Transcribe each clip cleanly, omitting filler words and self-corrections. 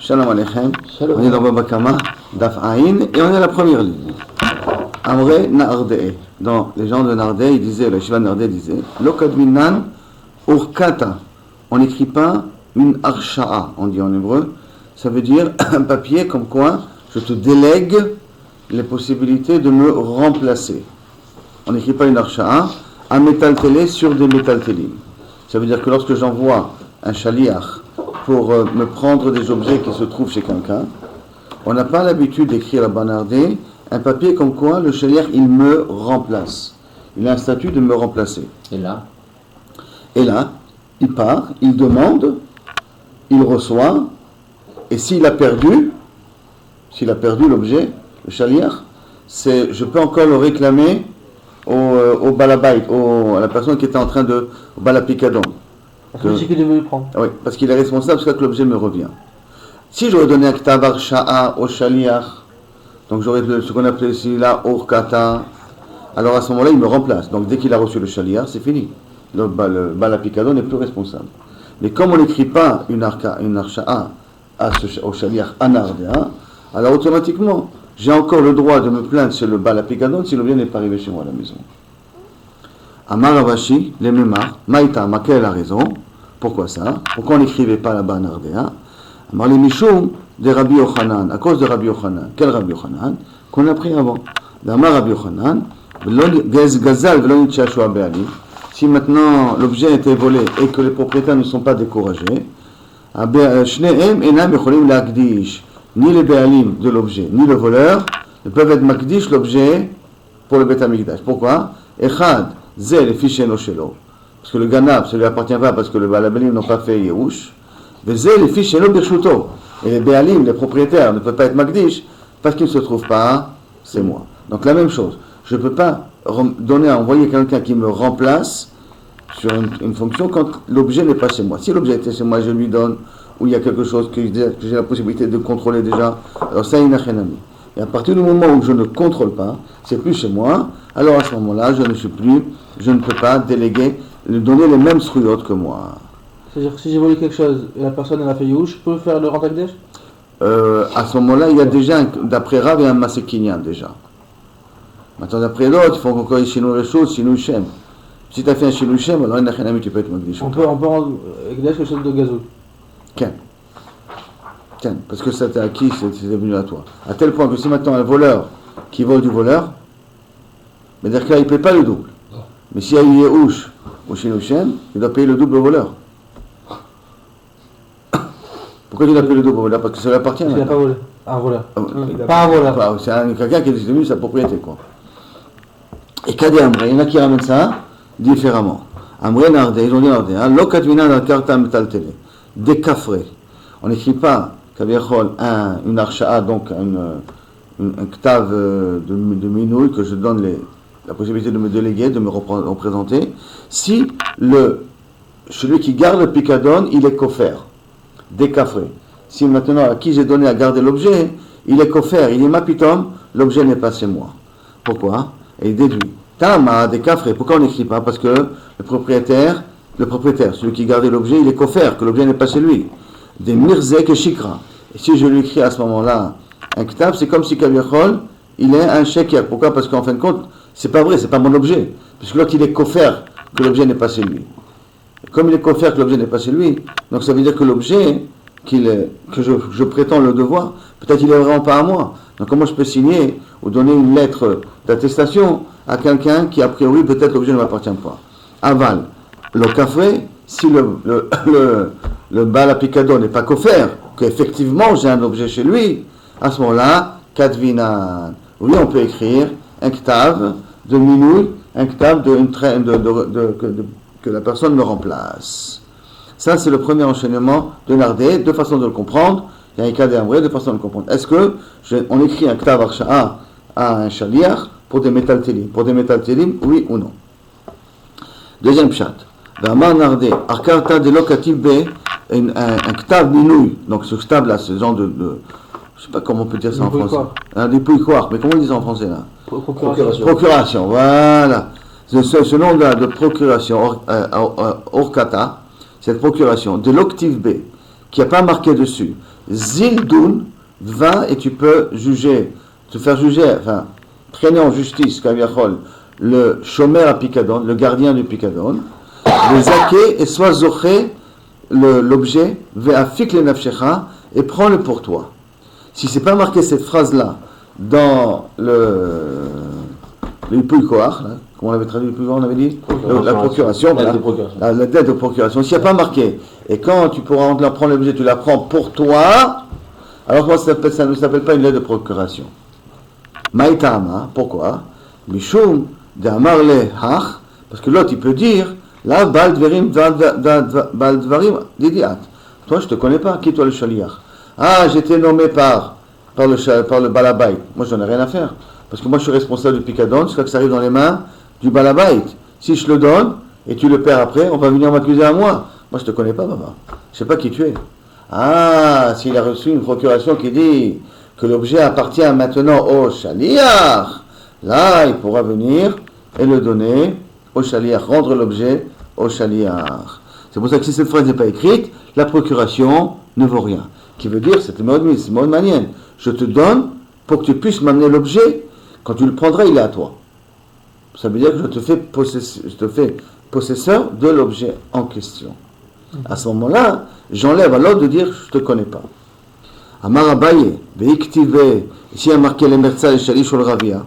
Shalom Aleichem. Shalom. On est dans Baba Kama, Daf Aïn, et on est à la première ligne. Amre Naardeh. Dans les gens de Naardeh, ils disaient, le Shiva Naardeh disait, Lokadminan Urkata. On n'écrit pas une arsha'a, on dit en hébreu. Ça veut dire un papier comme quoi je te délègue les possibilités de me remplacer. On n'écrit pas une arsha'a, un métal télé sur des métal télim. Ça veut dire que lorsque j'envoie un shaliach pour me prendre des objets qui se trouvent chez quelqu'un, on n'a pas l'habitude d'écrire à Banardé un papier comme quoi le shaliach il me remplace. Il a un statut de me remplacer. Et là, il part, il demande, il reçoit, et s'il a perdu l'objet, le shaliach, je peux encore le réclamer au balabait, à la personne qui était en train de au balapicadon. Parce que c'est qu'il devait le prendre. Oui, parce qu'il est responsable jusqu'à que l'objet me revient. Si j'aurais donné un ktav arsha'a au shaliach, donc j'aurais ce qu'on appelait ici là urkata, alors à ce moment-là il me remplace. Donc dès qu'il a reçu le shaliach, c'est fini. Le balapicadon n'est plus responsable. Mais comme on n'écrit pas une arsha'a au shaliach anardéa, alors automatiquement j'ai encore le droit de me plaindre sur le balapicadon si l'objet n'est pas arrivé chez moi à la maison. Amar Ravashi, les Memar, Maïta, quelle a raison? Pourquoi ça? Pourquoi on n'écrivait pas là-bas Nardéa? Amar les Mishum de Rabbi Yochanan, à cause de Rabbi Yochanan. Quel Rabbi Yochanan? Qu'on a pris avant. D'Amar Rabbi Yochanan, Gazal, Velonichashua Be'ali. Si maintenant l'objet a été volé et que les propriétaires ne sont pas découragés, Shne'em enam yecholim la'akdish. Ni les Be'alim de l'objet, ni le voleur ne peuvent être makdish l'objet pour le Beth Amikdash. Pourquoi? Echad. Zé les fichiers no shelo. Parce que le ganab, ça ne lui appartient pas parce que le balabalim n'ont pas fait yerouch. Zé les fichiers no birshuto. Et les béalim, les propriétaires, ne peuvent pas être magdish parce qu'ils ne se trouvent pas, c'est moi. Donc la même chose. Je ne peux pas envoyer quelqu'un qui me remplace sur une fonction quand l'objet n'est pas chez moi. Si l'objet était chez moi, je lui donne, ou il y a quelque chose que j'ai la possibilité de contrôler déjà, alors ça, il n'a rien à dire. Et à partir du moment où je ne contrôle pas, c'est plus chez moi, alors à ce moment-là, je ne peux pas donner les mêmes sruyotes que moi. C'est-à-dire que si j'ai volé quelque chose et la personne elle a fait you, je peux faire le rentakdesh? À ce moment-là, il y a déjà, d'après Rav, il y a un masekinyan déjà. Maintenant, d'après l'autre, il faut encore y chinois les choses, chinois shem. Si tu as fait un chinois shem, alors il n'y a rien à dire, tu peux être magdish. On peut rendre quelque chose de gazou. Tiens, parce que ça t'est acquis, c'est venu à toi. À tel point que si maintenant un voleur qui vole du voleur, mais dire que là il ne paye pas le double. Mais s'il y a eu Yehush ou Shinushem, il doit payer le double au voleur. Pourquoi il doit payer le double au voleur? Parce que ça lui appartient. Parce qu'il n'a pas volé. Un voleur. Pas un voleur. C'est quelqu'un qui est devenu sa propriété, quoi. Et Kadé Amré, il y en a qui ramènent ça différemment. Amré Nardé, ils ont dit Nardé, Lokadvina dans karta metal télé. Des cafrés. On n'écrit pas une arsha'a, donc un ktav de minouille que je donne la possibilité de me déléguer, de me représenter, si celui qui garde le picadon, il est kofer, décafré. Si maintenant à qui j'ai donné à garder l'objet, il est kofer, il est mapitom, l'objet n'est pas chez moi. Pourquoi? Et il déduit. Tama, décafré. Pourquoi on n'écrit pas? Parce que le propriétaire, celui qui gardait l'objet, il est kofer, que l'objet n'est pas chez lui. Des mirzek et shikra. Et si je lui écris à ce moment-là un ktab, c'est comme si Kaviachol, il est un sheker. Pourquoi? Parce qu'en fin de compte, c'est pas vrai, c'est pas mon objet. Puisque l'autre, il est kofer que l'objet n'est pas chez lui. Et comme il est kofer que l'objet n'est pas chez lui, donc ça veut dire que l'objet que je prétends le devoir, peut-être il est vraiment pas à moi. Donc comment je peux signer ou donner une lettre d'attestation à quelqu'un qui a priori peut-être l'objet ne m'appartient pas? Aval, le café, si le balapicadon n'est pas coffert, qu'effectivement j'ai un objet chez lui, à ce moment-là, kadvinan. Oui, on peut écrire un ktav de minouille, un ktav que la personne me remplace. Ça, c'est le premier enchaînement de Nardé, deux façons de le comprendre. Il y a un kadé amré, deux façons de le comprendre. Est-ce que on écrit un ktav arsha'a à un shaliach pour des métal télim? Pour des métal télim, oui ou non? Deuxième pshat. D'Amar Nardé, Arkarta de locatif B, un ktav minouille. Donc ce ktav là, ce genre de je sais pas comment on peut dire ça en français. Un dépouilloir, mais comment ils disent en français là? Procuration, voilà. Ce nom là de procuration, Orkata, cette procuration de l'octive B, qui n'a pas marqué dessus, Zildun, va et tu peux juger, te faire juger, enfin, traîner en justice, Kaviachol, le shomer à Picadon, le gardien du Picadon, le zaké et soit zoché, l'objet, ve'afik le nafshecha, et prends-le pour toi. Si c'est pas marqué cette phrase-là dans le Ipui Koach, comment on avait traduit le on avait dit la procuration, voilà, la dette de procuration. S'il n'y a pas marqué, et quand tu pourras prendre l'objet, tu la prends pour toi, alors moi ça ne s'appelle pas une lettre de procuration. Maïtama, pourquoi? Mishum d'amar le hach, parce que l'autre il peut dire, là, bal dvarim didiat. Toi je te connais pas, qui toi le shaliach? Ah, j'étais nommé par le balabait. Moi je n'en ai rien à faire. Parce que moi je suis responsable du picadon jusqu'à que ça arrive dans les mains du balabait. Si je le donne et tu le perds après, on va venir m'accuser à moi. Moi je te connais pas, papa. Je sais pas qui tu es. Ah, s'il a reçu une procuration qui dit que l'objet appartient maintenant au shaliach, là il pourra venir et le donner au shaliach, rendre l'objet au shaliach. C'est pour ça que si cette phrase n'est pas écrite, la procuration ne vaut rien. Qui veut dire, c'est mode manienne. Je te donne pour que tu puisses m'amener l'objet. Quand tu le prendras, il est à toi. Ça veut dire que je te fais possesseur de l'objet en question. À ce moment-là, j'enlève à l'autre de dire je ne te connais pas. Amar Abaye, Veiktive, ici il y a marqué les Merza et Shalish ou Ravia.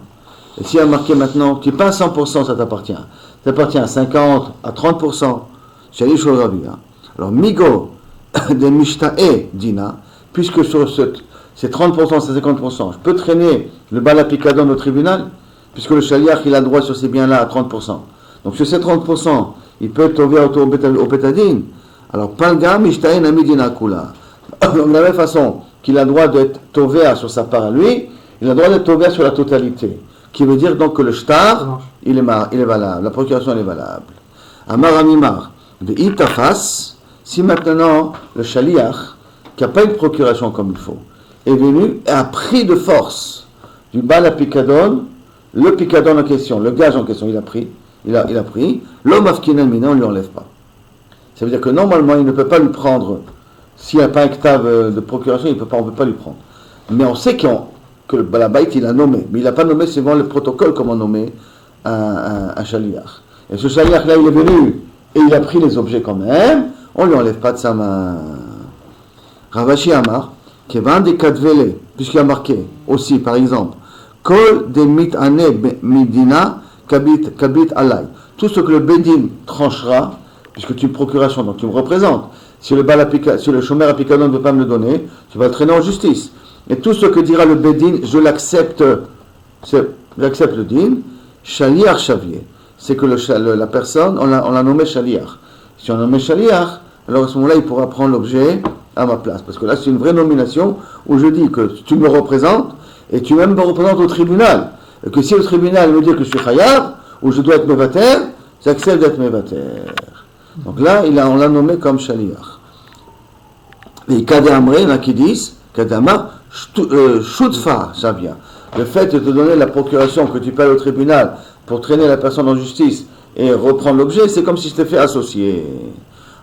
Et s'il y a marqué maintenant, tu n'es pas à 100%, ça t'appartient. Ça t'appartient à 50%, à 30%, Shalish ou Ravia. Alors, Migo de Mishtae Dina, puisque sur ces 30%, ces 50%, je peux traîner le balapicadon au tribunal, puisque le shaliach, il a le droit sur ces biens-là à 30%. Donc sur ces 30%, il peut tomber au pétadine. Alors, Palga Mishtae Namidina Kula. Donc de la même façon qu'il a le droit d'être tovea sur sa part à lui, il a le droit d'être tovea sur la totalité. Qui veut dire donc que le shtar, il est valable, la procuration elle est valable. Amar Amimar, Ve'itafas, si maintenant le shaliach, qui n'a pas une procuration comme il faut, est venu et a pris de force du bal à picadon, le picadon en question, le gage en question, il a pris, l'homme afkinan mina, on ne lui enlève pas. Ça veut dire que normalement, il ne peut pas lui prendre, s'il n'y a pas un octave de procuration, on ne peut pas lui prendre. Mais on sait que le balabait, il a nommé, mais il n'a pas nommé suivant le protocole comment nommer un shaliach. Et ce shaliach là, il est venu et il a pris les objets quand même, on ne lui enlève pas de sa main. Ravashi Amar, Kevan de Kadvele, puisqu'il a marqué aussi, par exemple, Kol de mitane midina kabit alay. Tout ce que le Bedin tranchera, puisque tu es procuration, donc tu me représentes. Si le chômeur à Picadon ne veut pas me le donner, tu vas le traîner en justice. Et tout ce que dira le Bedin, je l'accepte, j'accepte le din, Shaliach Shavier. C'est que la personne, on l'a nommé Shaliach. Si on l'a nommé Shaliach, alors à ce moment-là, il pourra prendre l'objet à ma place. Parce que là, c'est une vraie nomination où je dis que tu me représentes et tu même me représentes au tribunal. Et que si le tribunal me dit que je suis chayav ou je dois être mevater, j'accepte d'être mevater. Donc là, on l'a nommé comme shaliach. Et Kadamre, il y en a qui disent, Kadama, shutfa, ça vient. Le fait de te donner la procuration que tu payes au tribunal pour traîner la personne en justice et reprendre l'objet, c'est comme si je t'ai fait associer.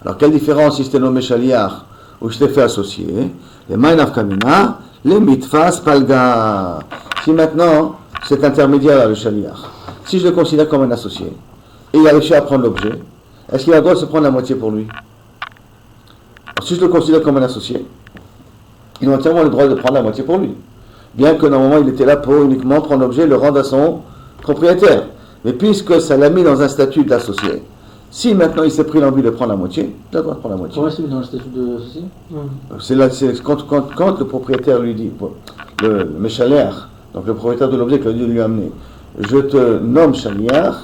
Alors, quelle différence si je t'ai nommé shaliach ou je t'ai fait associer? Les Maïnaf Kamina, les Mitfas Palga. Si maintenant, cet intermédiaire, le shaliach, si je le considère comme un associé, et il a réussi à prendre l'objet, est-ce qu'il a le droit de se prendre la moitié pour lui? Alors, si je le considère comme un associé, il a entièrement le droit de prendre la moitié pour lui. Bien que normalement, il était là pour uniquement prendre l'objet et le rendre à son propriétaire. Mais puisque ça l'a mis dans un statut d'associé, si maintenant il s'est pris l'envie de prendre la moitié, il a le droit de prendre la moitié. Comment est-ce mis dans le statut d'associé? C'est quand le propriétaire lui dit, le méchaliach, donc le propriétaire de l'objet qui a dû lui amener, je te nomme chaliach,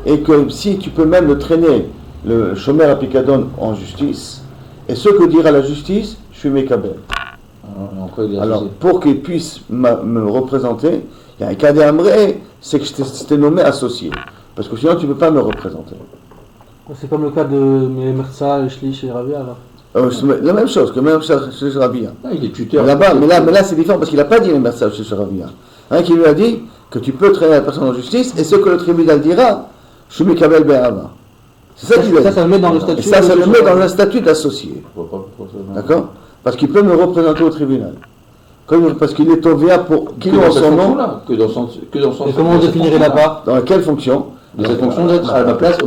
et que si tu peux même le traîner, le chômeur à Picadon en justice, et ce que dira la justice, je suis Mekabel. Alors, pour qu'il puisse me représenter, il y a un cas d'Amré, c'est que je t'ai nommé associé. Parce que sinon, tu ne peux pas me représenter. C'est comme le cas de Merza, Shlish et Ravia, alors. La même chose que même chez Ravia. Ah, il est tuteur. Là-bas, mais là c'est différent parce qu'il n'a pas dit les Merza chez Ravia. Qui lui a dit que tu peux traîner la personne en justice et ce que le tribunal dira, je suis Mekabel Be'ava. C'est ça qu'il a dit. Ça le met dans le statut. Et ça le met dans un statut d'associé. D'accord? Parce qu'il peut me représenter au tribunal. Parce qu'il est Tovia pour qu'il en son nom. Que dans son Et comment on définirait la part? Dans quelle fonction? De cette fonction d'être à ma place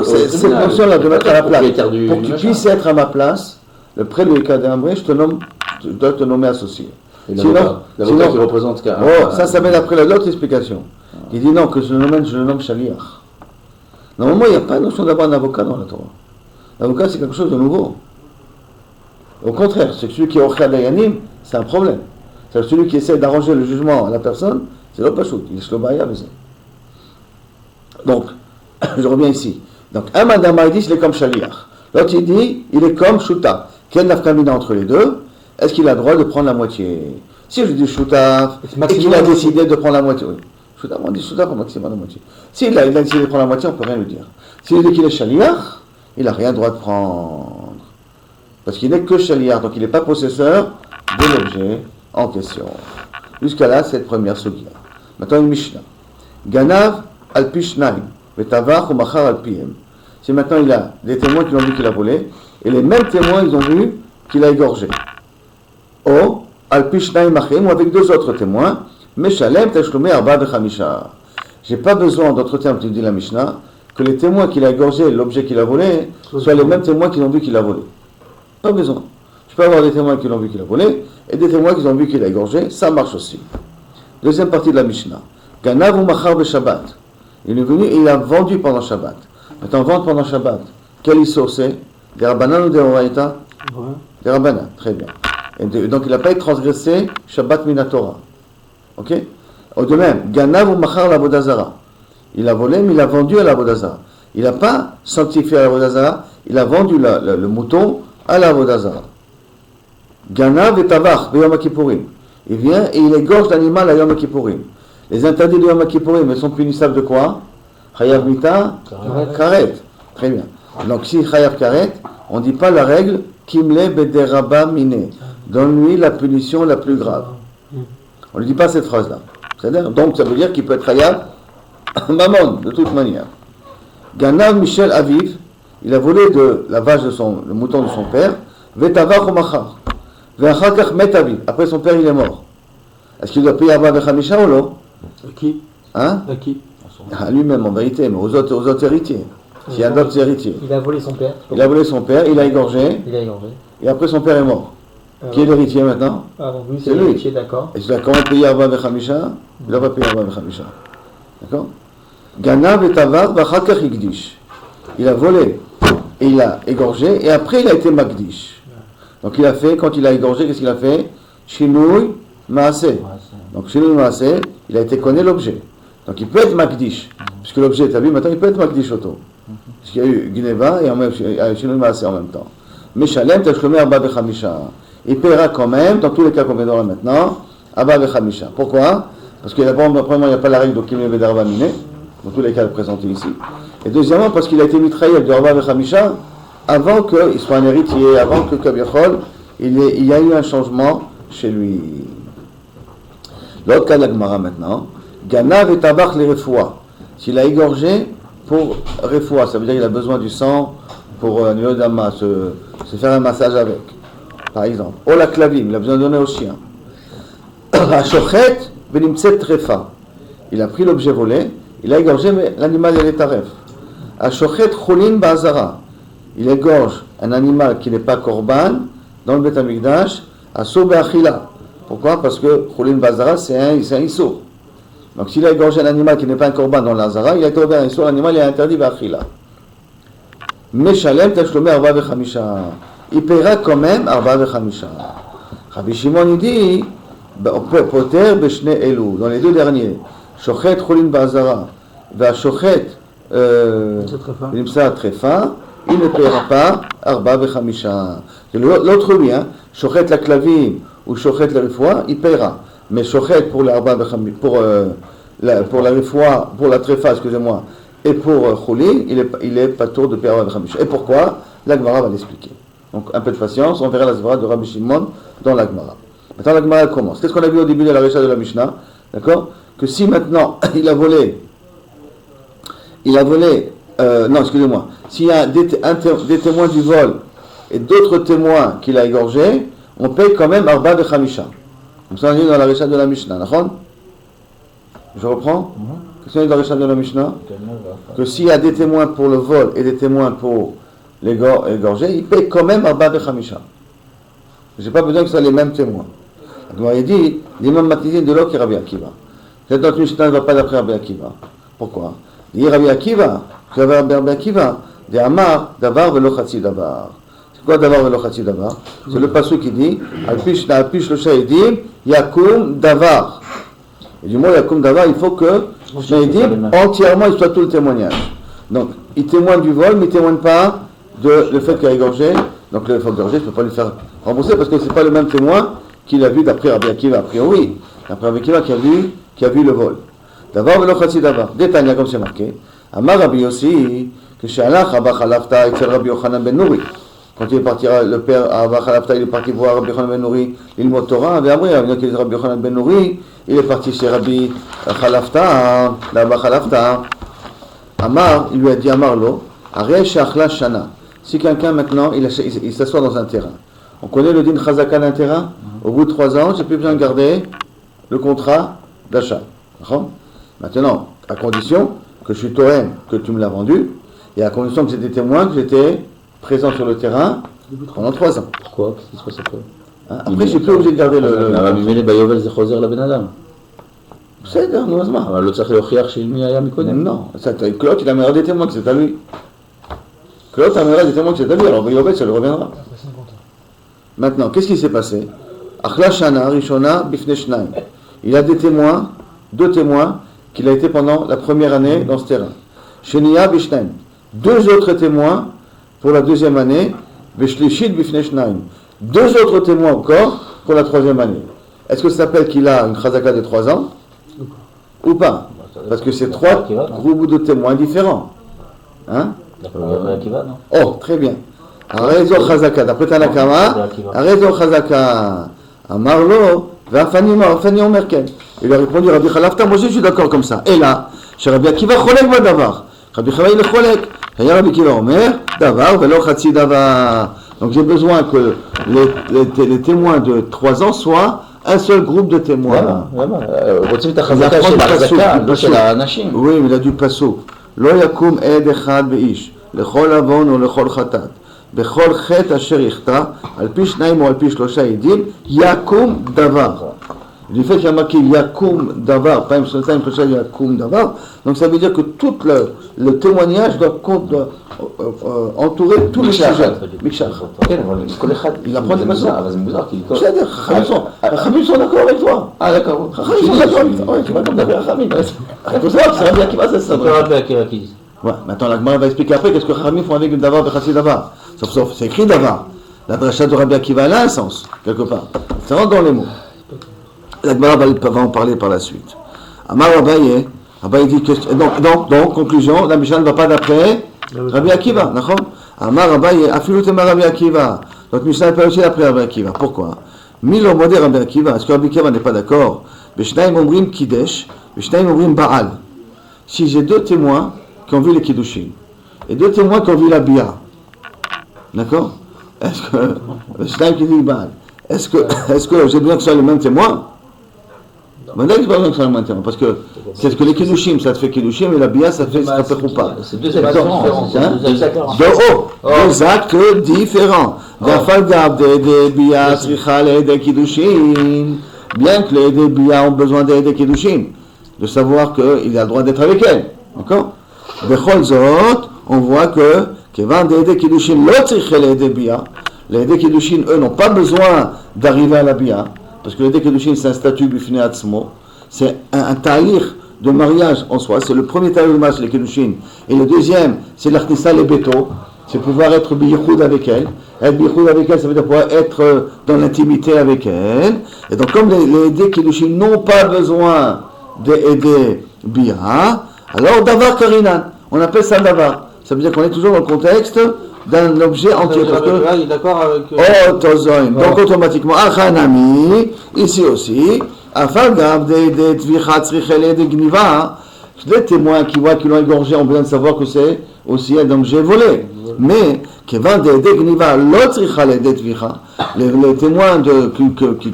cette fonction-là de mettre à la place. Pour que tu puisses être à ma place, le près du cas d'Ambré, je dois te nommer associé. L'avocat qui représente ça mène après l'autre explication. Il dit non, que je le nomme Shaliach. Normalement, il n'y a pas de notion d'avoir un avocat dans la Torah. L'avocat, c'est quelque chose de nouveau. Au contraire, c'est que celui qui est Ochad Dayanim, c'est un problème. C'est celui qui essaie d'arranger le jugement à la personne, c'est l'autre pachout. Il est Shlobaya, mais c'est. Donc, je reviens ici. Donc, un Madame dit, il est comme Shaliach. L'autre, il dit, il est comme Shuta. Quel nafkamina entre les deux? Est-ce qu'il a le droit de prendre la moitié? Si je dis Shutaf, et qu'il a décidé de prendre la moitié, oui. Shutaf, on dit Shutaf au maximum la moitié. S'il a décidé de prendre la moitié, on ne peut rien lui dire. S'il dit qu'il est Shaliach, il n'a rien droit de prendre. Parce qu'il n'est que Shaliach, donc il n'est pas possesseur de l'objet en question. Jusqu'à là, cette première sugia. Maintenant, une Mishnah. Ganav al-Pishnaim, Vetavach ou Machar al-Piem. Si maintenant il a des témoins qui l'ont vu qu'il a volé, et les mêmes témoins, ils ont vu qu'il a égorgé. Ou al-Pishnaim Machim, ou avec deux autres témoins, Meshalem Tashlumé Arba Bechamisha. J'ai pas besoin, d'autres termes, tu dis la Mishnah, que les témoins qu'il a égorgé, l'objet qu'il a volé, soient les mêmes témoins qui ont vu qu'il a volé. Pas besoin. Je peux avoir des témoins qui l'ont vu qu'il a volé, et des témoins qui ont vu qu'il a égorgé, ça marche aussi. Deuxième partie de la Mishnah. Ganav ou Machar Beshabbat. Il est venu et il a vendu pendant Shabbat. Maintenant, vendre pendant Shabbat, quel issur c'est? Des Rabbanan ou des Horaïta? Des Rabbanan, très bien. Et donc il n'a pas été transgressé Shabbat Minatora. Ok? De même, Ganav ou Machar la Vodazara. Il a volé, mais il a vendu à la Vodazara. Il n'a pas sanctifié à la Vodazara, il a vendu le mouton à la Vodazara. Ganav et Tavach, Yom Kippourim. Il vient et il égorge l'animal à Yom Kippourim. Les interdits de Yom Kippourim, ils sont punissables de quoi? Chayav Mita, Karet. Très bien. Donc si Chayav Karet, on ne dit pas la règle Kimle Bederaba Mine. Donne-lui la punition la plus grave. On ne dit pas cette phrase-là. C'est-à-dire, donc ça veut dire qu'il peut être Chayav Mammon, de toute manière. Ganav Michel Aviv, il a volé de la vache le mouton de son père, Vetavach ou Machar. Ve'achakach Met Aviv. Après son père, il est mort. Est-ce qu'il doit payer Arba Bechamisha ou non? À qui? Hein? À qui? À lui-même en vérité, mais aux autres héritiers. S'il y a d'autres héritiers. Il a volé son père. Il a volé son père, il a égorgé. Il a égorgé. Et après son père est mort. Qui est l'héritier maintenant? Ah, donc lui, c'est lui. l'héritier, d'accord. Et tu dois comment payer Arba Bechamisha? Il doit pas payer Arba Bechamisha. D'accord? Ganav et Tavar Bachakach Igdish. Il a volé et il a égorgé et après il a été Magdish. Donc il a fait, quand il a égorgé, qu'est-ce qu'il a fait? Shinouy Maaseh. Donc Shinouy Maaseh, il a été connu l'objet. Donc il peut être Magdish, puisque l'objet est à lui, maintenant il peut être Magdish Auto. Parce qu'il y a eu Gneva et en même Shinouy Maaseh en même temps. Meshalem Tashlomé Arba Bechamisha. Il paiera quand même, dans tous les cas qu'on vient de voir maintenant, Arba Bechamisha. Pourquoi? Parce qu'il n'y a pas la règle de Kimle Bederaba Mine, dans tous les cas présentés ici. Et deuxièmement, parce qu'il a été mitraillé de Arba Bechamisha avant qu'il soit un héritier, avant que Kabiachol, il y a eu un changement chez lui. L'autre cas de la Gemara maintenant, Ganav et Tabach les refoua. S'il a égorgé pour refoua, ça veut dire qu'il a besoin du sang pour se faire un massage avec, par exemple. Ou la clavim, il a besoin de donner au chien. Ashochet benimtset trefa. Il a pris l'objet volé, il a égorgé, mais l'animal il est taref. Ashochet cholin bazara. Il égorge un animal qui n'est pas korban dans le Beth Amikdash à Sobe Achila. Pourquoi? Parce que cholin bazara c'est un issour. Donc s'il a égorgé un animal qui n'est pas un korban dans l'Azara, il a été ouvert un issour, l'animal est interdit Bachila. Meshalem Tashlomé Arba Bechamisha. Il paiera quand même Arba Bechamisha. Rabbi Shimon il dit Poter Beshne Elu, dans les deux derniers, Shochet Cholin Bazara, va Shochet Limsa Trefa, il ne paiera pas Arba Bechamisha. L'autre lui, Shochet la clavim ou Shochet la refoua, il paiera. Mais Shochet pour l'Arba Bechamisha, pour la refoua, pour la Trefa, excusez-moi, et pour Cholin, il est pas tour de payer Arba Bechamisha. Et pourquoi? La Gemara va l'expliquer. Donc un peu de patience, on verra la Zvara de Rabbi Shimon dans la Gemara. Maintenant la Gemara commence. Qu'est-ce qu'on a vu au début de la Récha de la Mishnah? D'accord? Que si maintenant il a volé, non excusez-moi, s'il y a des témoins du vol et d'autres témoins qu'il a égorgés, on paye quand même Arba de Khamisha. Donc ça on dit dans la Récha de la Mishnah, d'accord? Je reprends. Qu'est-ce qu'on dit dans la Récha de la Mishnah? Que s'il y a des témoins pour le vol et des témoins pour l'égorger, il paye quand même Arba de Khamisha. J'ai pas besoin que ce soit les mêmes témoins. Donc il dit, l'imam Matizin de l'eau qui est Rabbi Akiva. Cette notre Mishnah ne va pas d'après Rabbi Akiva. Pourquoi? Il dit Rabbi Akiva, Rabbi Akiva, de Amar, Davar velo Chatzi Davar. C'est quoi Davar velo Chatzi Davar? C'est le passage qui dit, Alpish le Shahidim, Yakum Davar. Et du mot Yakum Davar, il faut que Shahidim, entièrement, il soit tout le témoignage. Donc, il témoigne du vol, mais il ne témoigne pas de le fait qu'il a égorgé. Donc, le fait d'égorger, je ne peux pas lui faire rembourser parce que ce n'est pas le même témoin qu'il a vu d'après Rabbi Akiva. A priori, d'après Rabbi Akiva qui a vu le vol. Davar velo Chatzi Davar. Détail, comme c'est marqué. Amar Rabbi Yossi, que Shalach Abba Khalafta et Rabbi Yochanan ben Nouri. Quand il est parti, le père Abba Khalafta, il est parti voir Rabbi Yochanan ben Nouri, il m'a Torah, avec Amri, avec Rabbi Yochanan ben Nouri, il est parti chez Rabbi Khalafta, Abba Khalafta. Amar, il lui a dit Amar lo, Arei Shachla Shana. Si quelqu'un maintenant, il s'assoit dans un terrain. On connaît le din Chazaka d'un terrain. Au bout de 3 ans, j'ai plus besoin de garder le contrat d'achat. Maintenant, à condition que je suis Tohem, que tu me l'as vendu, et à condition que j'étais témoin, que j'étais présent sur le terrain pendant 3 ans. Pourquoi? Qu'est-ce qui se passe après? Après, je suis plus obligé de garder le. Rabbi Meir Bayovel Zechozer la Ben Adam. C'est normalement. Le tzach leochiach chez lui ayam ikonem. Non, Claude, il amènera des témoins que c'est à lui. Claude amènera des témoins que c'est à lui, alors Bayovel, ça lui reviendra. Maintenant, qu'est-ce qui s'est passé? Achla Shana, Rishona, Bifne Shnaim. Il a des témoins, 2 témoins, qu'il a été pendant la première année dans ce terrain. Shenia Bishnaim. 2 autres témoins pour la 2e année. Beshlishit Bifne Shnaim. 2 autres témoins encore pour la 3e année. Est-ce que ça s'appelle qu'il a une chazaka de 3 ans? Ou pas? Parce que c'est 3 groupes de témoins différents. Hein? Oh, très bien. Arezo chazaka. D'après Tanakama, Arezo chazaka. Amarlo, Vafani Omerken. Il a répondu Rabbi Khalafta, moi je suis d'accord comme ça. Et là, chez Rabbi Akiva, Cholek va Davar. Rabbi Akiva, il est Cholek. Et Rabbi Akiva Omer, Davar, Velo Chatzi Davar. Donc j'ai besoin que les témoins de 3 ans soient un seul groupe de témoins. Oui, mais il a du passo. Lo yakum ed echad beish, lechol avon ou lechol chatat. בכל חטא אשר יחטא, על פי 2 ou על פי 3 עדים, יקום דבר. Du fait qu'il y a marqué Yakum Davar, pas Yakum Davar, donc ça veut dire que tout le témoignage doit entourer tous les sujets. Mikshach. Il apprend des maçons. C'est-à-dire, Chachamim sont d'accord avec toi. Ah d'accord. Chachamim sont d'accord avec toi. Tu vas comme d'après Chachamim. Il faut savoir que c'est Rabbi Akiva, c'est ça. Ouais, maintenant la Gemara va expliquer après qu'est-ce que Chachamim font avec le Davar et Chassid Davar. Sauf, c'est écrit Davar. La dracha de Rabbi Akiva a un sens, quelque part. Ça rentre dans les mots. La Gemara va en parler par la suite. Amar Abaye dit que. Donc, conclusion, la Mishnah ne va pas d'après Rabbi Akiva, d'accord? Amar Abaye, Afilutema Rabbi Akiva. Donc, Mishnah n'est pas aussi d'après Rabbi Akiva. Pourquoi? Milo modé Rabbi Akiva. Est-ce que Rabbi Akiva n'est pas d'accord? Beshnaim Omrim Kidesh, Beshnaim Omrim Baal. Si j'ai 2 témoins qui ont vu les Kiddushin, et 2 témoins qui ont vu la Bia, d'accord? Est-ce que. Beshnaim qui dit Baal. Est-ce que j'ai besoin que ce soit le même témoin? Maintenant, il n'y a pas besoin que ce soit le même témoin, parce que c'est ce que les Kiddushim, ça te fait Kiddushim, et la Bia, ça fait Choupa. C'est 2 actes différents. 2 actes différents. D'Afalgab, des Bia, Trichal et des Kiddushim, bien que les Bia ont besoin des Kiddushim, de savoir qu'il a le droit d'être avec elles. D'accord? Bechol Zot, on voit que Kevan des Kiddushim, l'autre Trichal des Bia, les Kiddushim, eux, n'ont pas besoin d'arriver à la Bia. Parce que le Kiddushin, c'est un statut bifnei atzmo, c'est un talir de mariage en soi, c'est le premier talir de mariage, le Kiddushin. Et le deuxième, c'est l'Artissa le Beto, c'est pouvoir être biyichud avec elle. Être biyichud avec elle, ça veut dire pouvoir être dans l'intimité avec elle. Et donc, comme les Kiddushin n'ont pas besoin d'aider Bia, alors Davar Karinan, on appelle ça Davar. Ça veut dire qu'on est toujours dans le contexte d'un objet entier. Parce que il est d'accord avec. Donc automatiquement, Achanami, ici aussi, Afagab des Tvichat Trichele de Gniva, les témoins qui voient qu'ils l'ont égorgé ont besoin de savoir que c'est aussi un objet volé. Mais, les témoins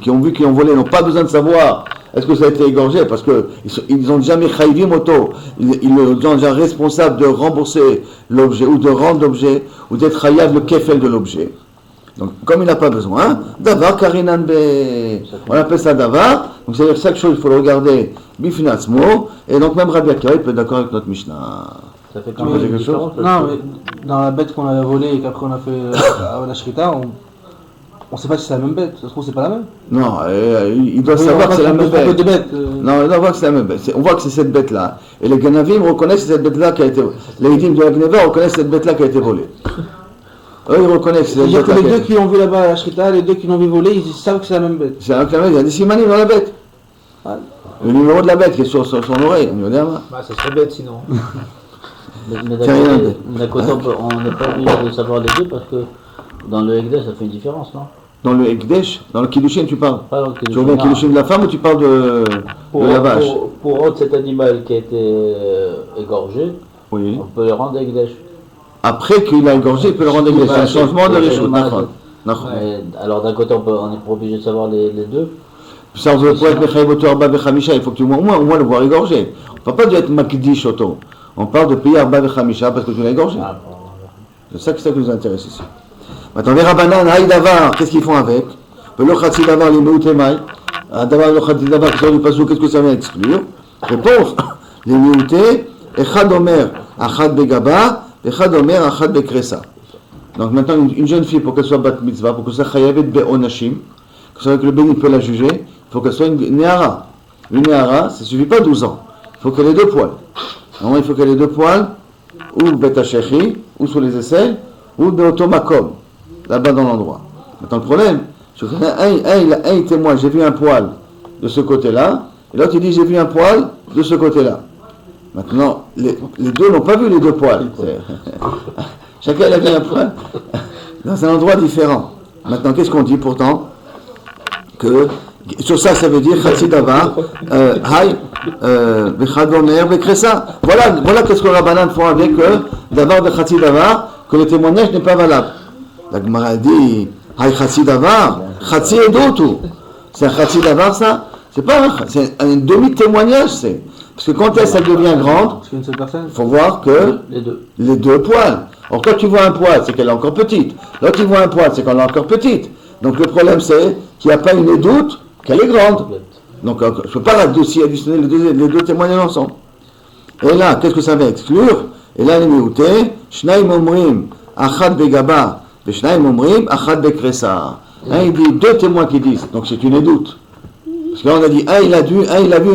qui ont vu qu'ils ont volé n'ont pas besoin de savoir est-ce que ça a été égorgé, parce qu'ils n'ont jamais chayvim auto, ils sont déjà responsables de rembourser l'objet, ou de rendre l'objet, ou d'être chayav le kefel de l'objet. Donc, comme il n'a pas besoin, davar karinan be. On appelle ça davar. Donc, c'est-à-dire que chaque chose, il faut le regarder bifinatzmo. Et donc, même Rabbi Akiva, il peut être d'accord avec notre Mishnah. Ça fait quand même quelque chose. Non, mais dans la bête qu'on a volée et qu'après on a fait la shrita, on sait pas si c'est la même bête. Ça se trouve, c'est pas la même. Non, il doit savoir que c'est la même bête. Non, il doit voir que c'est la même bête. On voit que c'est cette bête-là. Et les Ganavim reconnaissent que c'est cette bête-là qui a été volée. Les Hidim de la Gneva reconnaissent cette bête-là qui a été volée. Eux, ils reconnaissent. C'est-à-dire que les deux qui l'ont vu là-bas à la Shrita, les deux qui l'ont vu voler, ils savent que c'est la même bête. C'est la même bête, il y a des simanim dans la bête. Ah. Le numéro de la bête qui est sur son oreille, on y va. Bah, ça serait bête sinon. Mais d'un côté, on n'est pas obligé de savoir les deux parce que dans le Ekdesh, ça fait une différence, non? Dans le Ekdesh, dans le Kiddushin, tu parles? Pas dans le Kiddushin. Tu reviens Kiddushin de la femme ou tu parles de la vache? Pour rendre cet animal qui a été égorgé, oui. On peut le rendre Ekdesh. Après qu'il a égorgé, il peut le rendre Ekdesh. C'est un changement de réchaud. Alors d'un côté, on n'est pas obligé de savoir les deux. Ça, on veut pas être Mechaïboto Arba Bechamisha, il faut que tu au moins le voir égorgé. On ne parle pas d'être Makdish Oto. On parle de payer Arba Bechamisha parce que tu l'as égorgé. C'est ça qui nous intéresse ici. Maintenant, les Rabbanan, Haïdavar, qu'est-ce qu'ils font avec? Le Khatsi Davar, les Meutemai. Davar, le Khatsi Davar, qui sort du Pasou, qu'est-ce que ça vient exclure? Réponse. Les Meuté, Echad Omer, Achad Begaba, Echad Omer, Achad Bekresa. Donc maintenant, une jeune fille, pour qu'elle soit bat mitzvah, pour que ça chayavet be'onashim, que le béni peut la juger, il faut qu'elle soit une néhara. Une néhara, ça ne suffit pas 12 ans. Il faut qu'elle ait 2 poils. Alors, il faut qu'elle ait 2 poils, ou betachechi, ou sous les aisselles, ou beotomakom, là-bas dans l'endroit. Maintenant, le problème, c'est qu'un témoin, j'ai vu un poil de ce côté-là, et l'autre il dit, j'ai vu un poil de ce côté-là. Maintenant, les deux n'ont pas vu les 2 poils. Chacun a vu un poil dans un endroit différent. Maintenant, qu'est-ce qu'on dit pourtant? Que sur ça veut dire Khatsi Davar, Hay, Bechadomer, Bekresa. Voilà qu'est-ce que les Rabbanan font avec Davar de Khatsi Davar, que le témoignage n'est pas valable. La Gemara dit Hay Khatsi Davar, Khatsi Edotu. C'est un Khatsi Davar, ça? C'est un demi-témoignage, c'est. Parce que quand elle devient grande, il faut voir que les deux poils. Alors quand tu vois un poil, c'est qu'elle est encore petite. Là tu vois un poil, c'est qu'elle est encore petite. Donc le problème c'est qu'il n'y a pas une doute qu'elle est grande. Donc je ne peux pas additionner les deux témoignages ensemble. Et là, qu'est-ce que ça va exclure? Et là, les Meuté, Shnaim Omrim, Achad Begaba, et Shnaim Omrim, Achad Bekresa. Il dit 2 témoins qui disent, donc c'est une doute. Parce que là on a dit, il a vu, il a vu,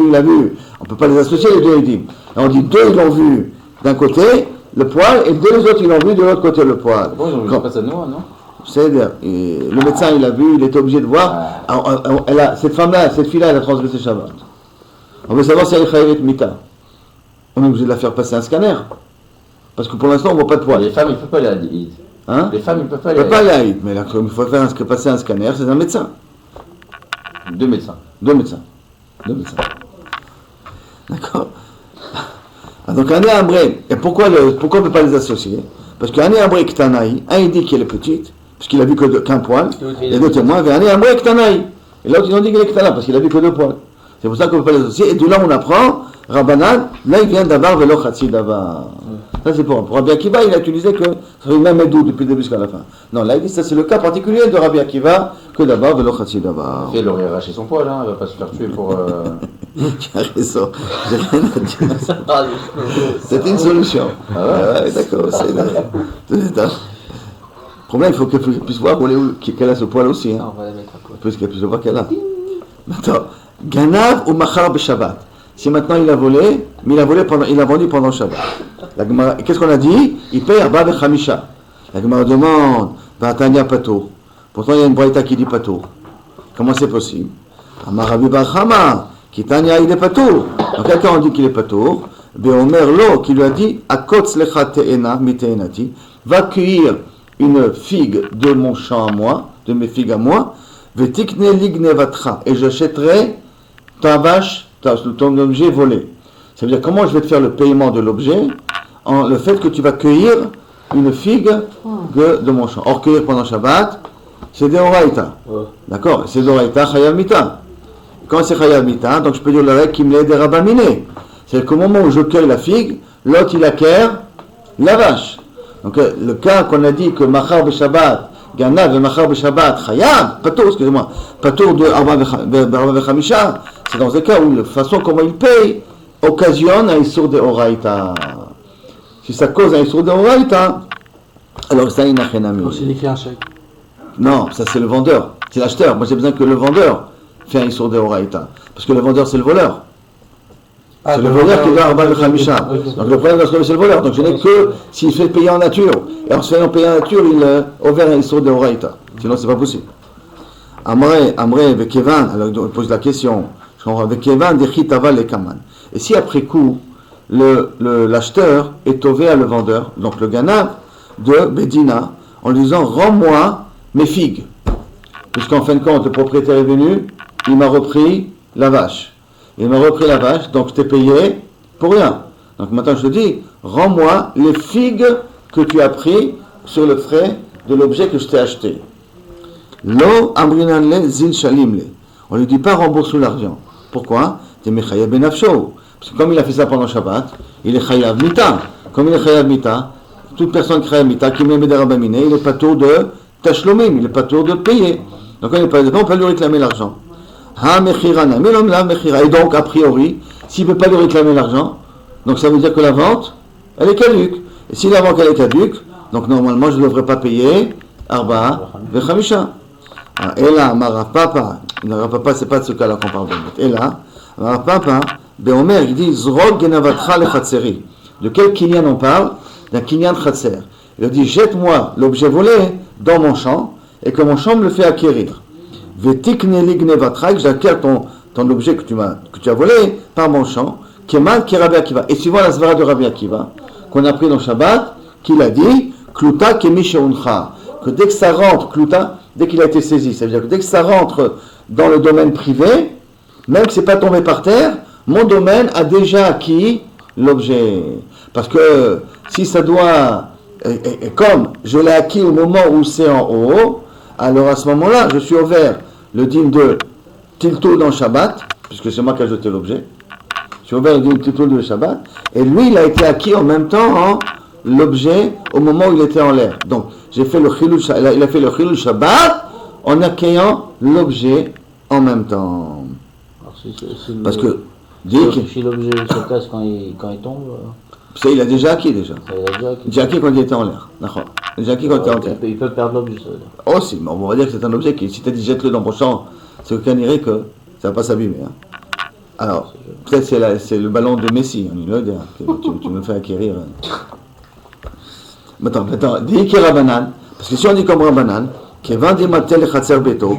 il a vu. On ne peut pas les associer les deux, il dit. On dit 2 ils l'ont vu d'un côté, le poil, et 2 autres ils l'ont vu de l'autre côté, le poil. Bon, ils ont vu pas ça de nous, non? C'est-à-dire, le médecin il a vu, il était obligé de voir. Cette fille-là, elle a transgressé Shabbat. On veut savoir si elle est chayavet mita. On est obligé de la faire passer un scanner. Parce que pour l'instant, on ne voit pas de poil. Les femmes, ils ne peuvent pas aller à l'Aïd. Hein? Les femmes, ils ne peuvent pas aller à l'Aïd. Mais là, il faut faire passer un scanner, c'est un médecin. 2 médecins. 2 médecins. D'accord. Donc, un Ambré, et pourquoi on ne peut pas les associer? Parce qu'un Ambré Ktanaï, un il dit qu'elle est petite, parce qu'il a vu qu'un poil, les 2 témoins, et un Ambré Ktanaï. Et l'autre, ils ont dit qu'elle est Ktana, parce qu'il a vu que 2 poils. C'est pour ça qu'on ne peut pas les associer. Et de là, on apprend, Rabbanan, là, il vient d'avoir Velo Khatsi Davar. Ça, c'est pour Rabbi Akiva, il a utilisé que ça fait même Edou depuis le début jusqu'à la fin. Non, là, il dit ça, c'est le cas particulier de Rabbi Akiva, que d'abord Velo Khatsi Davar. Elle aurait arraché son poil, hein, elle ne va pas se faire tuer pour. Tu as raison, j'ai rien à dire. C'est une solution. Ouais, d'accord, c'est le problème, il faut qu'elle puisse voir qu'elle a ce poil aussi. Hein. On va la mettre à côté. Puisqu'elle puisse voir qu'elle a. Maintenant, Ganav ou Machar Beshabbat. Si maintenant il a volé, mais il a vendu pendant Shabbat. Qu'est-ce qu'on a dit? Il paye Arba Bechamisha. La Gemara demande, Vatania Patour. Pourtant il y a une braïta qui dit Patour. Comment c'est possible? Amar Rabbi Bar Chama, Kitania il est Patour. Donc quelqu'un on dit qu'il est Patour. Beomer Lo, qui lui a dit, Akotz lecha te'ena miteinati, va cueillir une figue de mon champ à moi, de mes figues à moi, Vetikne lignevatra, et j'achèterai ta vache, ton objet volé. Ça veut dire comment je vais te faire le paiement de l'objet, en le fait que tu vas cueillir une figue de mon champ. Or, cueillir pendant Shabbat, c'est des Horaïta. D'accord? C'est des Horaïta, Chayav Mita. Quand c'est Chayav Mita, donc je peux dire la règle qui me l'est des Rabaminé. C'est-à-dire qu'au moment où je cueille la figue, l'autre il acquiert la vache. Donc le cas qu'on a dit que Machar B'Shabbat, Ganav et Machar B'Shabbat, Chayav, Patour, excusez-moi, Patour de Arba Vechamisha, c'est dans ce cas où la façon comment il paye occasionne un Issour de Horaïta. Si ça cause un Issour de Horaïta, alors ça il n'a rien à mieux. Donc s'il écrit un chèque. Non, ça c'est le vendeur, c'est l'acheteur. Moi j'ai besoin que le vendeur fait un Issour de Horaïta. Parce que le vendeur c'est le voleur. C'est le voleur qui doit Arba Vechamisha. Donc le problème c'est le voleur. Donc je n'ai que s'il fait payer en nature. Et en se faisant payer en nature, il ouvert un Issour de Horaïta. Sinon c'est pas possible. Amré, Vekevan, alors on pose la question. Vekevan, Dechitava le Kaman. Et si après coup, l'acheteur est ové à le vendeur, donc le ganav de Bedina, en lui disant rends-moi mes figues. Puisqu'en fin de compte, le propriétaire est venu, il m'a repris la vache. Il m'a repris la vache, donc je t'ai payé pour rien. Donc maintenant je te dis, rends-moi les figues que tu as pris sur le frais de l'objet que je t'ai acheté. Lo amrinanle zil shalimle. On ne lui dit pas rembourse l'argent. Pourquoi? T'es mechayav benafsho. Parce que comme il a fait ça pendant Shabbat, il est chayav mita. Comme il est chayav mita, toute personne qui est chayav mita, qui met des rabamine, il n'est pas tour de tashlomim, il n'est pas tour de payer. Donc on peut lui réclamer l'argent. Ha mechirana, milom la mechira. Et donc, a priori, s'il ne peut pas lui réclamer l'argent, donc ça veut dire que la vente, elle est caduque. Et si la vente elle est caduque, donc normalement je ne devrais pas payer Arba Vechamisha. Et là, Marav Papa, c'est pas de ce cas-là qu'on parle de. Et là, Marav Papa, Beomer, il dit Zrog Genavatra le Chatseri. De quel kinyan on parle? D'un kinyan Chatser. Il dit jette-moi l'objet volé dans mon champ et que mon champ me le fait acquérir. Vetikneli Gnevatra, que j'acquiert ton objet que tu as volé par mon champ, Kemal qui est Rabbi Akiva. Et suivant la svara de Rabbi Akiva, qu'on a pris dans Shabbat, qu'il a dit Kluta Kemi Sheuncha. Que dès que ça rentre, Kluta, dès qu'il a été saisi, ça veut dire que dès que ça rentre dans le domaine privé, même que c'est pas tombé par terre, mon domaine a déjà acquis l'objet. Parce que si ça doit, et comme je l'ai acquis au moment où c'est en haut, alors à ce moment-là, je suis ouvert le dîme de Tilto dans Shabbat, puisque c'est moi qui ai jeté l'objet. Je suis ouvert le dîme de Tilto de Shabbat, et lui, il a été acquis en même temps l'objet au moment où il était en l'air. Donc, il a fait le Chilul Shabbat en accueillant l'objet en même temps. Parce que si l'objet se casse quand il tombe, ça il a déjà acquis déjà. Il a déjà acquis quand il était en l'air. D'accord. Déjà acquis quand il était en terre. Il peut perdre l'objet, ça veut dire. Oh si, mais on va dire que c'est un objet qui, si tu as dit jette-le dans mon champ, c'est aucun dirait que ça va pas s'abîmer. Hein. Alors, peut-être c'est le ballon de Messi, on le dit, tu me fais acquérir. Attends, dis qu'il y a Rabbanan, parce que si on dit comme Rabbanan, qu'il va dire matel le Chatser Beto,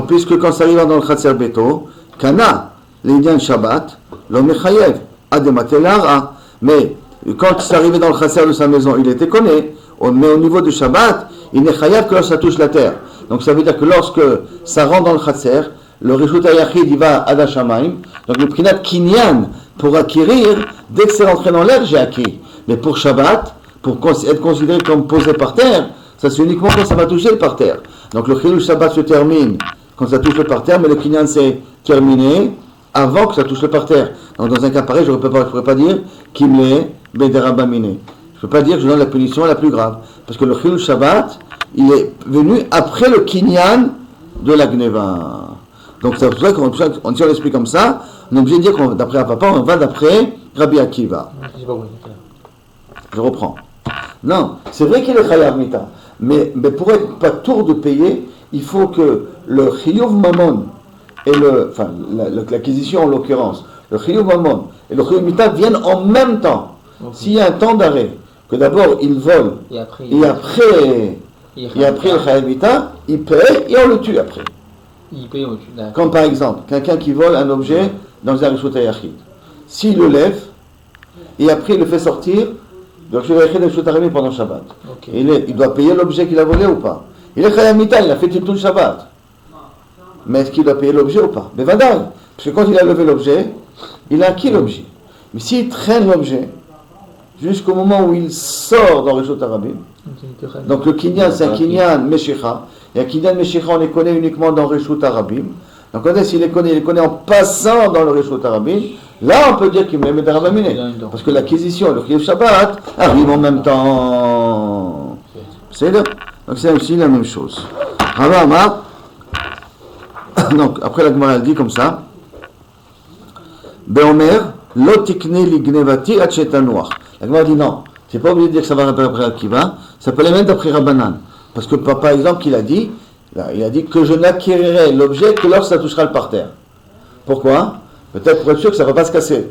puisque quand ça arrive dans le Chatser Beto, Kana, l'Indien Shabbat, l'homme Chayev, a des matelara, mais quand ça arrivait dans le Chatser de sa maison, il était connu, mais au niveau du Shabbat, il n'est Chayev que lorsque ça touche la terre. Donc ça veut dire que lorsque ça rentre dans le Chatser, le Rishut HaYachid, il va à Dashamaim, donc le Prinat Kinyan, pour acquérir, dès que c'est rentré dans l'air, j'ai acquis. Mais pour Shabbat, pour être considéré comme posé par terre, ça c'est uniquement quand ça va toucher le parterre. Donc le Chilul Shabbat se termine quand ça touche le parterre, mais le Kinyan s'est terminé avant que ça touche le parterre. Donc dans un cas pareil, je ne pourrais pas dire qu'il est Bederabamine. Je ne peux pas dire que je donne la punition la plus grave. Parce que le Chilul Shabbat, il est venu après le Kinyan de la Gneva. Donc c'est pour ça qu'on si on l'explique comme ça, on est obligé de dire qu'on d'après un papa, on va d'après Rabbi Akiva. Je reprends. Non, c'est vrai qu'il est Chayav Mita, mais pour être pas tour de payer, il faut que le Chiyuv Mamon et l'acquisition en l'occurrence, le Chiyuv Mamon et le Chiyuv Mita viennent en même temps. Okay. S'il y a un temps d'arrêt, que d'abord il vole, et après le Chayav Mita, il paye et on le tue après. Il paye, on le tue. Comme par exemple, quelqu'un qui vole un objet dans un Rishut HaYachid. S'il le lève, et après il le fait sortir, donc je vais écrire des choses arrivées pendant Shabbat. Okay. Il doit payer l'objet qu'il a volé ou pas? Il est Chayav Mita, il a fait tout le Shabbat. Mais est-ce qu'il doit payer l'objet ou pas? Mais vadal, parce que quand il a levé l'objet, il a acquis l'objet. Mais s'il traîne l'objet jusqu'au moment où il sort dans Reshut Harabim. Donc le Kinyan, c'est un Kinyan Meshicha. Et un Kinyan Meshicha, on les connaît uniquement dans Reshut Harabim. Donc quand est-ce qu'il les connaît? Il les connaît en passant dans le Reshut Harabim. Là, on peut dire qu'il met Darabamine. Parce que l'acquisition et le Chiyuv Shabbat arrivent en même temps. C'est là. Donc c'est aussi la même chose. Rava Amar. Donc après la Gemara elle dit comme ça. Beomer, lo tikne li gnevati ad shetanouach. La Gemara dit non. C'est pas obligé de dire que ça va après Akiva. Ça peut aller même d'après Rabbanan. Parce que par exemple, il a dit que je n'acquérirai l'objet que lorsque ça touchera le parterre. Pourquoi? Peut-être pour être sûr que ça ne va pas se casser.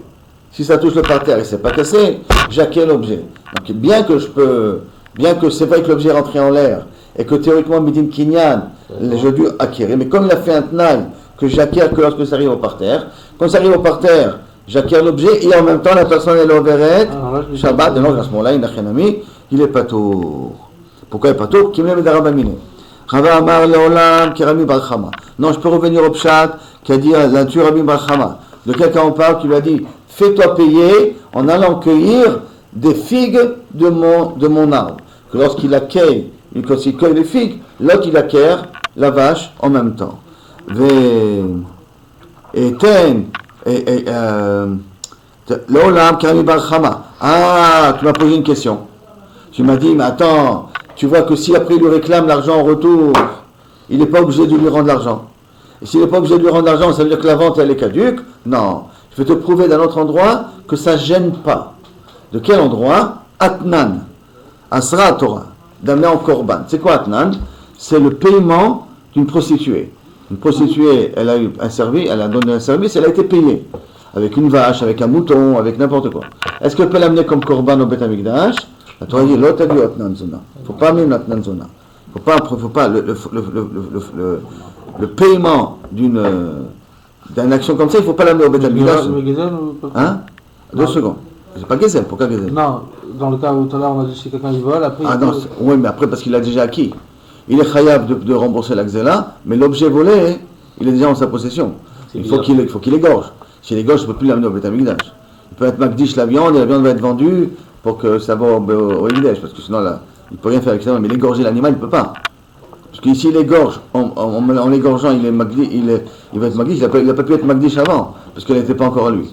Si ça touche le parterre et que ce n'est pas cassé, j'acquiers l'objet. Donc bien que c'est vrai que l'objet est rentré en l'air et que théoriquement Midin Kinyan, je dû acquérir, mais comme il a fait un tnaï que j'acquiers que lorsque ça arrive au parterre, quand ça arrive au parterre, j'acquiers l'objet et en même temps la personne est l'overet, Shabbat, et donc à ce moment-là, il est pas tour. Pourquoi il n'est pas tour? Qui me met d'Arabamine. Rava Amar Leolam Kirami Barchama. Non, je peux revenir au Pshat qui a dit à la Rabbi Barchama. De quelqu'un on parle qui lui a dit fais-toi payer en allant cueillir des figues de mon arbre. Que lorsqu'il accueille, quand il cueille les figues, l'autre il acquiert la vache en même temps. Leolam Kirami Barchama. Ah, tu m'as posé une question. Tu m'as dit, mais attends, tu vois que si après il lui réclame l'argent en retour, il n'est pas obligé de lui rendre l'argent. Et s'il n'est pas obligé de lui rendre l'argent, ça veut dire que la vente elle est caduque? Non. Je vais te prouver d'un autre endroit que ça ne gêne pas. De quel endroit? Atnan. Asra Torah. D'amener en korban. C'est quoi Atnan? C'est le paiement d'une prostituée. Une prostituée, elle a eu un service, elle a donné un service, elle a été payée. Avec une vache, avec un mouton, avec n'importe quoi. Est-ce qu'elle peut l'amener comme korban au Beth Amikdash? La Torah dit, l'autre a dit Atnan Zona. Il ne faut pas amener l'Atnan Zona. Il ne faut pas le paiement d'une action comme ça, il ne faut pas l'amener au Beth Amikdash. Hein? 2 secondes. C'est pas Gezel, pourquoi Gezel? Non, dans le cas où tout à l'heure on a dit si quelqu'un il vole, après. Ah non, oui, mais après parce qu'il a déjà acquis. Il est chayav de rembourser la Gzela, mais l'objet volé, il est déjà en sa possession. Il faut qu'il égorge. S'il égorge, il ne peut plus l'amener au Beth Amikdash. Il peut être Magdish la viande, et la viande va être vendue pour que ça va au Egdesh, parce que sinon là, il ne peut rien faire avec ça, mais l'égorger l'animal, il ne peut pas. Parce qu'ici, il égorge, en l'égorgeant, il va être Magdish, il n'a pas pu être Magdish avant, parce qu'elle n'était pas encore à lui.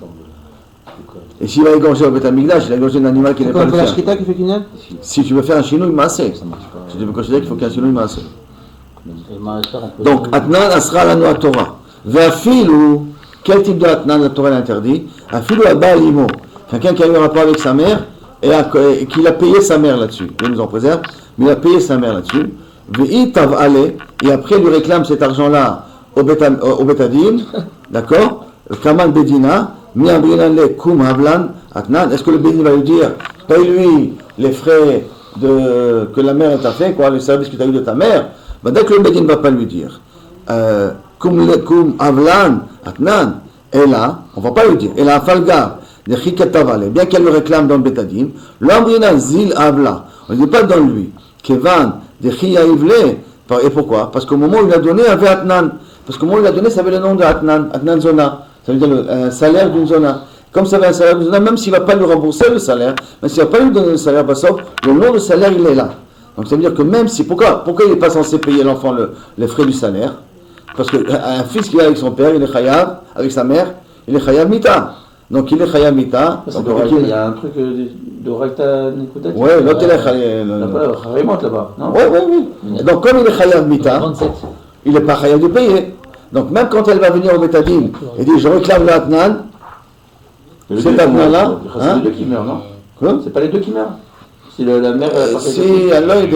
Et s'il va égorger au Beth Amikdash, il a égorgé un animal qui n'est pas le la shrita qui fait Kinyan? Si tu veux faire un chinouille massé, si tu veux considérer qu'il faut qu'il y ait un chinouille massé. Donc, Atnan asra la noa Torah. Vafilou, quel type de Atnan la Torah l'interdit? Afilou abba limo. Quelqu'un qui a eu un rapport avec sa mère et qu'il a payé sa mère là-dessus. Il nous en préserve, mais il a payé sa mère là-dessus. Ve'i tav ale, et après il lui réclame cet argent-là au Betadin, d'accord? Kamal Bedina. Est-ce que le béni va lui dire paye-lui les frais que la mère t'a fait, quoi, le service que tu as eu de ta mère? Ben, dès que le béni ne va pas lui dire kum avlan atnan, et là, on ne va pas lui dire, et là, falgar, bien qu'elle le réclame dans le bétadine, l'ambrina zil avla, on ne dit pas dans lui, kevan, de chia ivle, et pourquoi? Parce qu'au moment où il a donné, il avait atnan, parce qu'au moment où il a donné, ça avait le nom de atnan, atnan zona. Ça veut dire un salaire d'une zona. Comme ça va un salaire d'une zona, même s'il ne va pas lui rembourser le salaire, même s'il ne va pas lui donner le salaire, le nom de salaire, il est là. Donc ça veut dire que même si, pourquoi il n'est pas censé payer l'enfant les frais du salaire? Parce qu'un fils qui est avec son père, il est chayav, avec sa mère, il est chayav mita. Donc il est chayav mita. Il y a un truc de Rakta Nekutat. Oui, l'autre il est chayav. Là-bas, non? Oui. Donc comme il est chayav mita, il n'est pas chayav de payer. Donc même quand elle va venir au Betadin et dit je réclame le Atnan, cet Atnan-là, c'est les deux qui meurent, non? Quoi? C'est pas les deux qui meurent? Si la mère si Allah il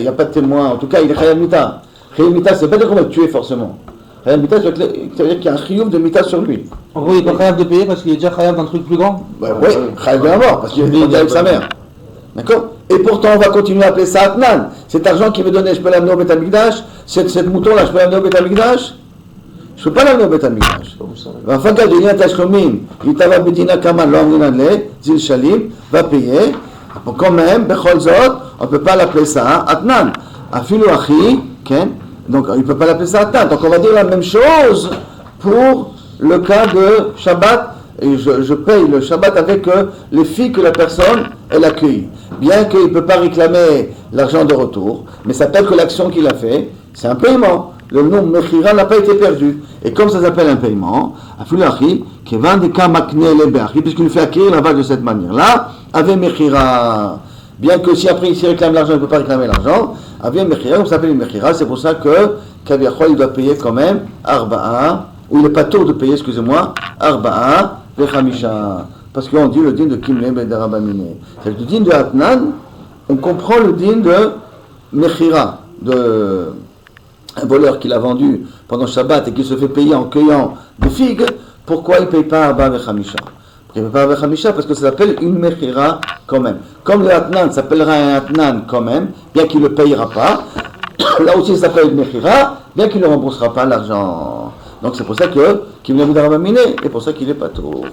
n'y a pas de témoin, en tout cas il est Khayam Mita. Khayam Mita, c'est pas dire qu'on va le tuer forcément. Khayam Mita, ça veut dire qu'il y a un chiyuv de Mita sur lui. En gros, il n'est pas chayav de payer parce qu'il est déjà chayav d'un truc plus grand? Oui, chayav de la mort, parce qu'il est avec sa mère. D'accord? Et pourtant, on va continuer à appeler ça Atnan. Cet argent qu'il me donnait, je peux l'amener au Beth Amikdash. Cette mouton-là, je peux l'amener au Beth Amikdash. Je ne peux pas l'amener au Beth Amikdash. Enfin, quand il y a un tachomim, il t'ava bedina kaman, l'omrinadle, zil shalim, va payer. Quand même, bechol zot, on ne peut pas l'appeler ça Atnan. Afilu achi, donc il ne peut pas l'appeler ça Atnan. Donc on va dire la même chose pour le cas de Shabbat et je paye le Shabbat avec les filles que la personne elle accueille. Bien qu'il ne peut pas réclamer l'argent de retour, mais ça s'appelle que l'action qu'il a fait, c'est un paiement. Le nom Mechira n'a pas été perdu. Et comme ça s'appelle un paiement, puisqu'il nous fait acquérir la vache de cette manière-là, avec Mechira. Bien que si après il réclame l'argent, il ne peut pas réclamer l'argent, avec Mechira, on s'appelle Mechira, c'est pour ça que Kaviachol il doit payer quand même Arba'a, ou il n'est pas tôt de payer, excusez-moi, Arba'a, Vechamisha. Parce qu'on dit le din de Kimle Bedarabamine. C'est le din de Hatnan, on comprend le din de Mechira, de un voleur qu'il a vendu pendant Shabbat et qui se fait payer en cueillant des figues. Pourquoi il ne paye pas Arba Vechamisha? Il ne paye pas Vechamisha parce que ça s'appelle une Mechira quand même. Comme le Hatnan s'appellera un Hatnan quand même, bien qu'il ne le payera pas, là aussi ça s'appelle une Mechira, bien qu'il ne remboursera pas l'argent. Donc c'est pour ça qu'il est Darabamine et pour ça qu'il n'est pas tôt.